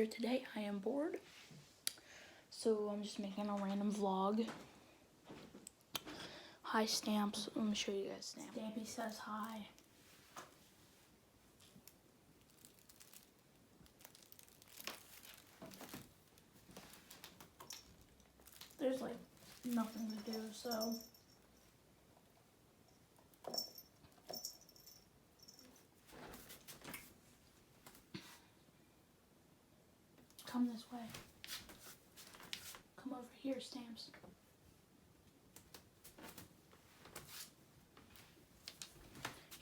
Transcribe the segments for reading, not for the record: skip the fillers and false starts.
here today. I am bored, so I'm just making a random vlog. Hi, Stamps. Let me show you guys Stamp. Stampy says hi. There's like nothing to do, so come this way. Come over here, Stamps.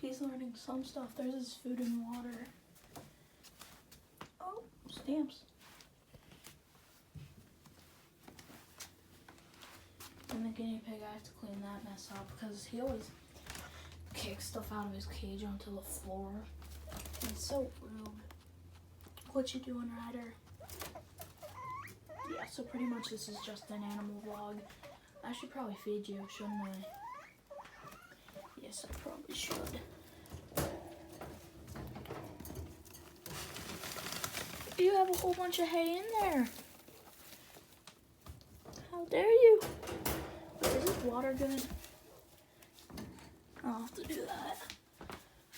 He's learning some stuff. There's his food and water. Oh, Stamps. And the guinea pig, I have to clean that mess up because he always kicks stuff out of his cage onto the floor. It's so rude. What you doing, Ryder? Yeah, so pretty much this is just an animal vlog. I should probably feed you, shouldn't I? Yes, I probably should. You have a whole bunch of hay in there. How dare you? Wait, is this water good? I'll have to do that.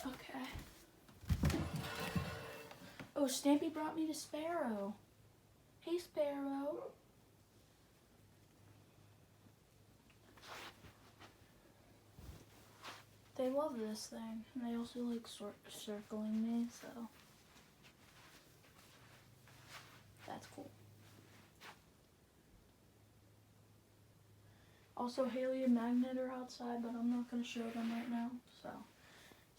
Okay. Oh, Stampy brought me to Sparrow. Hey, Sparrow. They love this thing. And they also like circling me, so that's cool. Also, Haley and Magnet are outside, but I'm not going to show them right now, so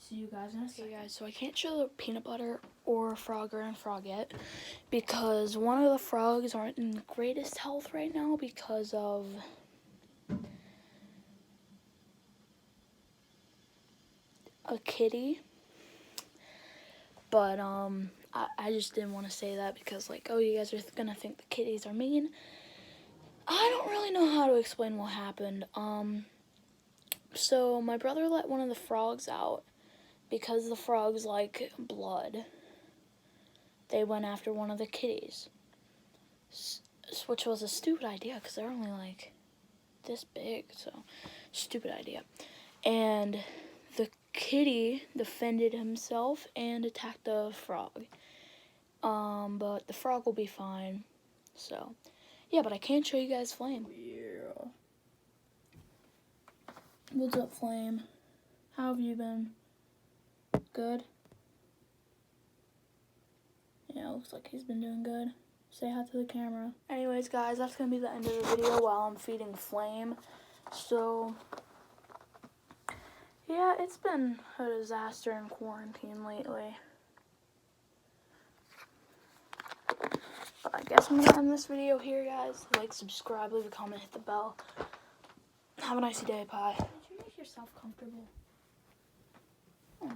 see you guys in a second. Okay, guys, so I can't show the peanut butter or Frogger and Frogette because one of the frogs aren't in the greatest health right now because of a kitty. But I just didn't want to say that because, like, oh, you guys are going to think the kitties are mean. I don't really know how to explain what happened. So my brother let one of the frogs out because the frogs like blood. They went after one of the kitties, which was a stupid idea because they're only like this big, so stupid idea. And the kitty defended himself and attacked the frog. But the frog will be fine. So yeah, but I can't show you guys Flame. Yeah. What's up, Flame? How have you been? Good? Yeah, looks like he's been doing good. Say hi to the camera. Anyways, guys, that's going to be the end of the video while I'm feeding Flame. So, yeah, it's been a disaster in quarantine lately. But I guess I'm going to end this video here, guys. Like, subscribe, leave a comment, hit the bell. Have a nice day, Pie. Did you make yourself comfortable? Aww.